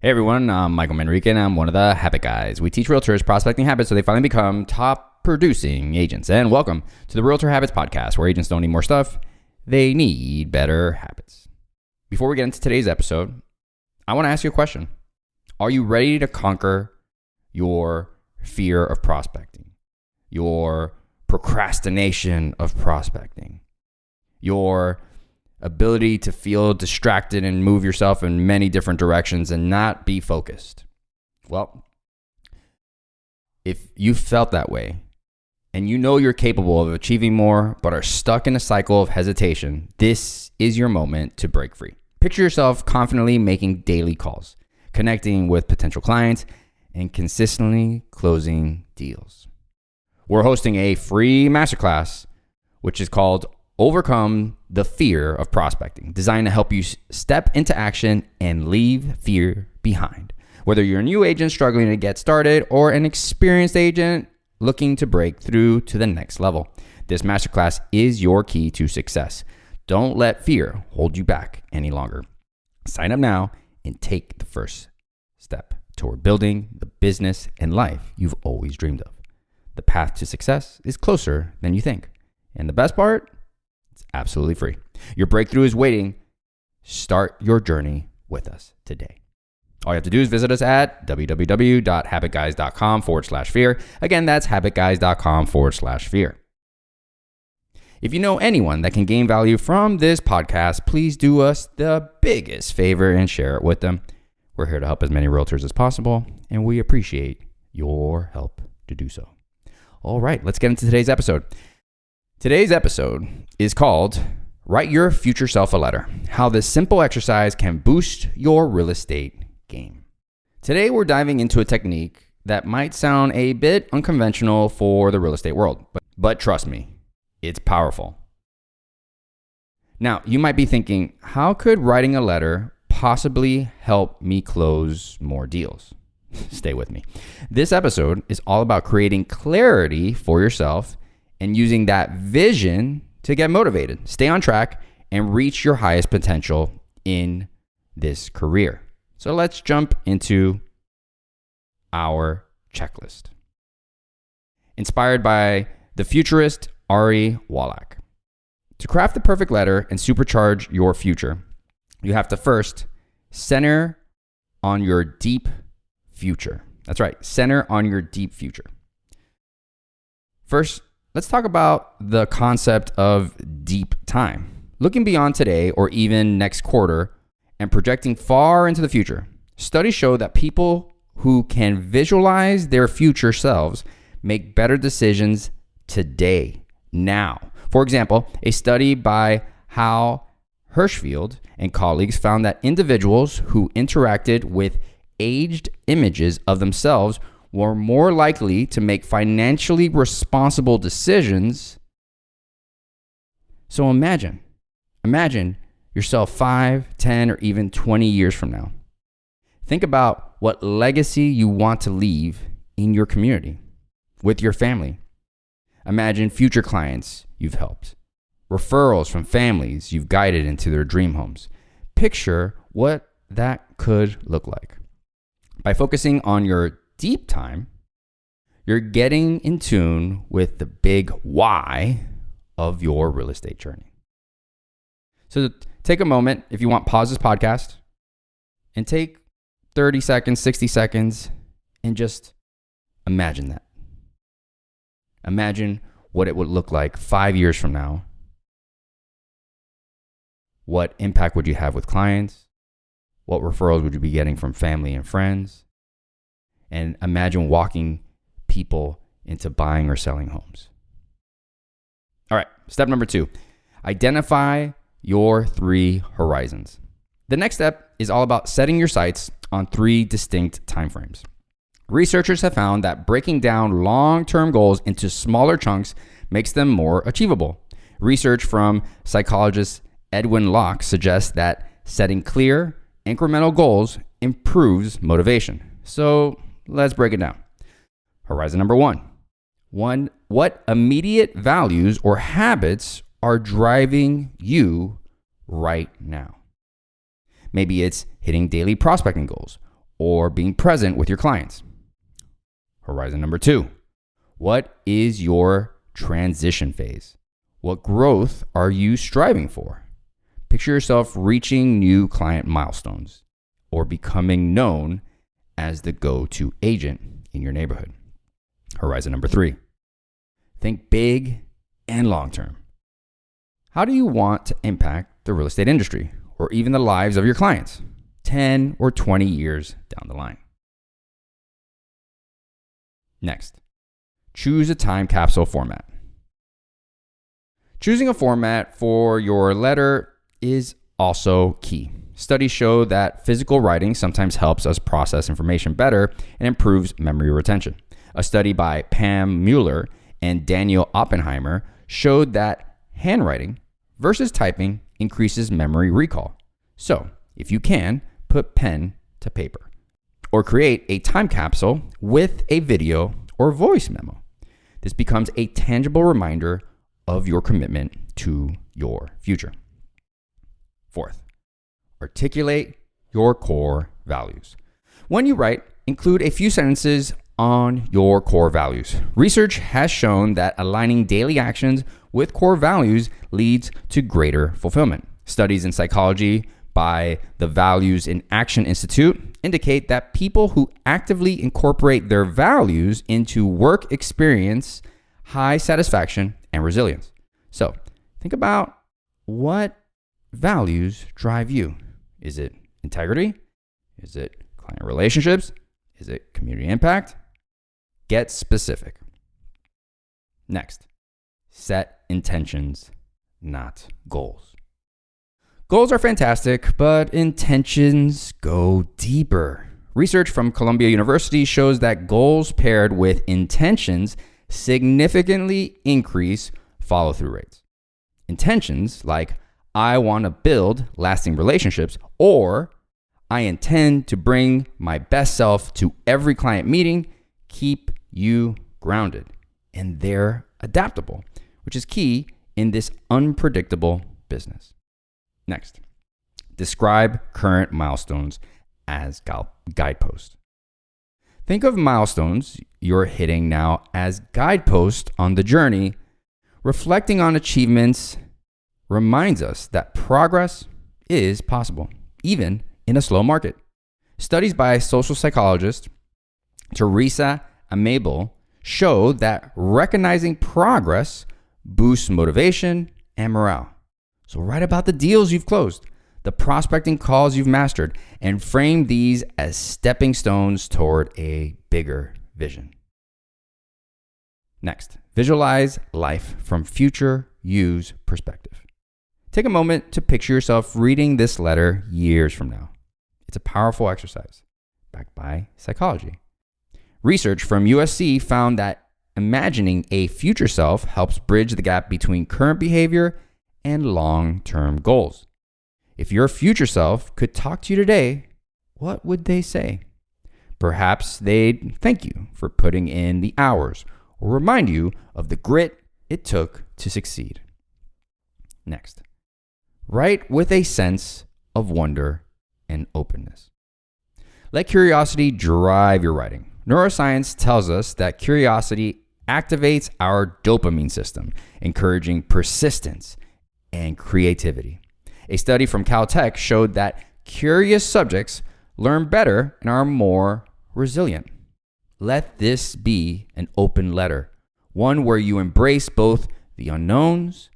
Hey everyone, I'm Michael Manrique and I'm one of the Habit Guys. We teach realtors prospecting habits so they finally become top producing agents. And welcome to the Realtor Habits Podcast, where agents don't need more stuff, they need better habits. Before we get into today's episode, I want to ask you a question. Are you ready to conquer your fear of prospecting, your procrastination of prospecting, your ability to feel distracted and move yourself in many different directions and not be focused? Well, if you felt that way and you know you're capable of achieving more but are stuck in a cycle of hesitation, this is your moment to break free. Picture yourself confidently making daily calls, connecting with potential clients, and consistently closing deals. We're hosting a free masterclass, which is called Overcome the Fear of Prospecting, designed to help you step into action and leave fear behind. Whether you're a new agent struggling to get started or an experienced agent looking to break through to the next level, this masterclass is your key to success. Don't let fear hold you back any longer. Sign up now and take the first step toward building the business and life you've always dreamed of. The path to success is closer than you think. And the best part? It's absolutely free. Your breakthrough is waiting. Start your journey with us today. All you have to do is visit us at www.habitguys.com/fear. Again, that's habitguys.com/fear. If you know anyone that can gain value from this podcast, please do us the biggest favor and share it with them. We're here to help as many realtors as possible, and we appreciate your help to do so. All right, let's get into today's episode. Today's episode is called Write Your Future Self a Letter, how this simple exercise can boost your real estate game. Today, we're diving into a technique that might sound a bit unconventional for the real estate world, but trust me, it's powerful. Now, you might be thinking, how could writing a letter possibly help me close more deals? Stay with me. This episode is all about creating clarity for yourself and using that vision to get motivated, stay on track, and reach your highest potential in this career. So let's jump into our checklist. Inspired by the futurist Ari Wallach. To craft the perfect letter and supercharge your future, you have to first center on your deep future. That's right, center on your deep future. First, let's talk about the concept of deep time. Looking beyond today or even next quarter and projecting far into the future. Studies show that people who can visualize their future selves make better decisions today, now. For example, a study by Hal Hirschfield and colleagues found that individuals who interacted with aged images of themselves were more likely to make financially responsible decisions. So imagine yourself 5, 10, or even 20 years from now. Think about what legacy you want to leave in your community, with your family. Imagine future clients you've helped, referrals from families you've guided into their dream homes. Picture what that could look like. By focusing on your deep time, you're getting in tune with the big why of your real estate journey. So take a moment, if you want, pause this podcast and take 30 seconds, 60 seconds, and just imagine that. Imagine what it would look like 5 years from now. What impact would you have with clients? What referrals would you be getting from family and friends? And imagine walking people into buying or selling homes. All right, step number 2, identify your 3 horizons. The next step is all about setting your sights on 3 distinct timeframes. Researchers have found that breaking down long-term goals into smaller chunks makes them more achievable. Research from psychologist Edwin Locke suggests that setting clear, incremental goals improves motivation. So let's break it down. Horizon number 1. What immediate values or habits are driving you right now? Maybe it's hitting daily prospecting goals or being present with your clients. Horizon number 2. What is your transition phase? What growth are you striving for? Picture yourself reaching new client milestones or becoming known as the go-to agent in your neighborhood. Horizon number 3. Think big and long-term. How do you want to impact the real estate industry or even the lives of your clients 10 or 20 years down the line? Next, choose a time capsule format. Choosing a format for your letter is also key. Studies show that physical writing sometimes helps us process information better and improves memory retention. A study by Pam Mueller and Daniel Oppenheimer showed that handwriting versus typing increases memory recall. So, if you can, put pen to paper or create a time capsule with a video or voice memo. This becomes a tangible reminder of your commitment to your future. Fourth, articulate your core values. When you write, include a few sentences on your core values. Research has shown that aligning daily actions with core values leads to greater fulfillment. Studies in psychology by the Values in Action Institute indicate that people who actively incorporate their values into work experience high satisfaction and resilience. So, think about what values drive you. Is it integrity? Is it client relationships? Is it community impact? Get specific. Next, set intentions, not goals. Goals are fantastic, but intentions go deeper. Research from Columbia University shows that goals paired with intentions significantly increase follow-through rates. Intentions like, I want to build lasting relationships, or I intend to bring my best self to every client meeting, keep you grounded. And they're adaptable, which is key in this unpredictable business. Next, describe current milestones as guideposts. Think of milestones you're hitting now as guideposts on the journey. Reflecting on achievements reminds us that progress is possible, even in a slow market. Studies by social psychologist Teresa Amable show that recognizing progress boosts motivation and morale. So write about the deals you've closed, the prospecting calls you've mastered, and frame these as stepping stones toward a bigger vision. Next, visualize life from future you's perspective. Take a moment to picture yourself reading this letter years from now. It's a powerful exercise, backed by psychology. Research from USC found that imagining a future self helps bridge the gap between current behavior and long-term goals. If your future self could talk to you today, what would they say? Perhaps they'd thank you for putting in the hours or remind you of the grit it took to succeed. Next, write with a sense of wonder and openness. Let curiosity drive your writing. Neuroscience tells us that curiosity activates our dopamine system, encouraging persistence and creativity. A study from Caltech showed that curious subjects learn better and are more resilient. Let this be an open letter, one where you embrace both the unknowns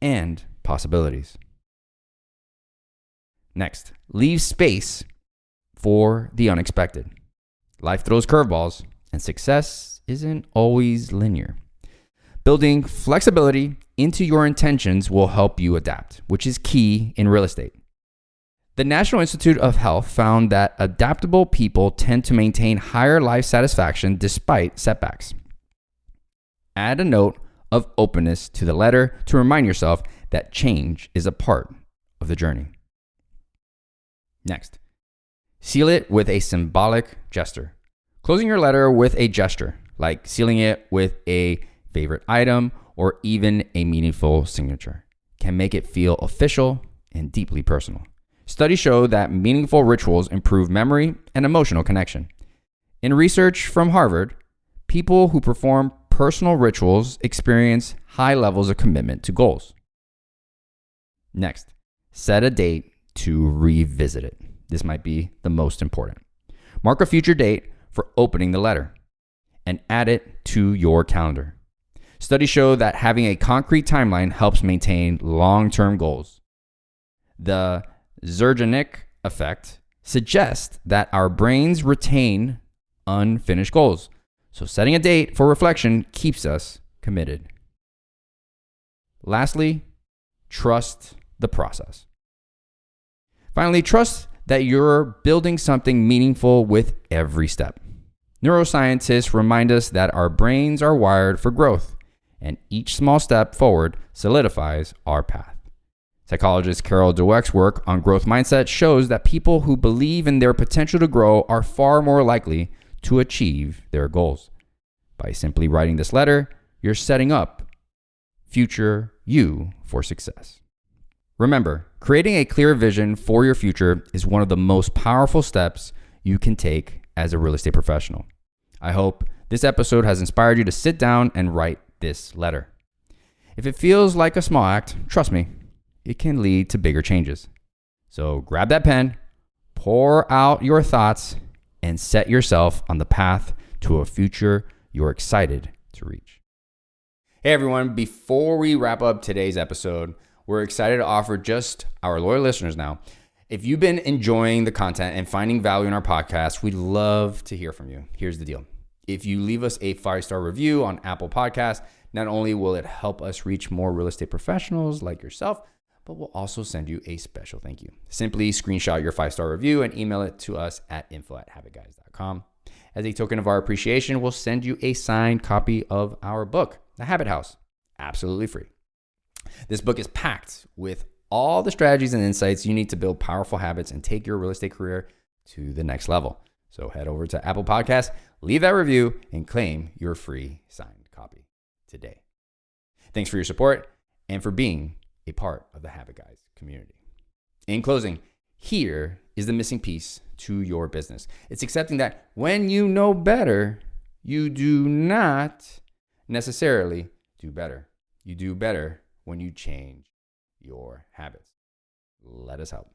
and possibilities. Next, leave space for the unexpected. Life throws curveballs, and success isn't always linear. Building flexibility into your intentions will help you adapt, which is key in real estate. The National Institute of Health found that adaptable people tend to maintain higher life satisfaction despite setbacks. Add a note of openness to the letter to remind yourself that change is a part of the journey. Next, seal it with a symbolic gesture. Closing your letter with a gesture, like sealing it with a favorite item or even a meaningful signature, can make it feel official and deeply personal. Studies show that meaningful rituals improve memory and emotional connection. In research from Harvard, people who perform personal rituals experience high levels of commitment to goals. Next, set a date to revisit it. This might be the most important. Mark a future date for opening the letter and add it to your calendar. Studies show that having a concrete timeline helps maintain long-term goals. The Zerjanik effect suggests that our brains retain unfinished goals. So setting a date for reflection keeps us committed. Lastly, trust the process. Finally, trust that you're building something meaningful with every step. Neuroscientists remind us that our brains are wired for growth, and each small step forward solidifies our path. Psychologist Carol Dweck's work on growth mindset shows that people who believe in their potential to grow are far more likely to achieve their goals. By simply writing this letter, you're setting up future you for success. Remember, creating a clear vision for your future is one of the most powerful steps you can take as a real estate professional. I hope this episode has inspired you to sit down and write this letter. If it feels like a small act, trust me, it can lead to bigger changes. So grab that pen, pour out your thoughts, and set yourself on the path to a future you're excited to reach. Hey everyone, before we wrap up today's episode, we're excited to offer just our loyal listeners now. If you've been enjoying the content and finding value in our podcast, we'd love to hear from you. Here's the deal. If you leave us a 5-star review on Apple Podcasts, not only will it help us reach more real estate professionals like yourself, but we'll also send you a special thank you. Simply screenshot your 5-star review and email it to us at info@habitguys.com. As a token of our appreciation, we'll send you a signed copy of our book, The Habit House, absolutely free. This book is packed with all the strategies and insights you need to build powerful habits and take your real estate career to the next level. So head over to Apple Podcasts, leave that review, and claim your free signed copy today. Thanks for your support and for being a part of the Habit Guys community. In closing, here is the missing piece to your business. It's accepting that when you know better, you do not necessarily do better. You do better when you change your habits. Let us help.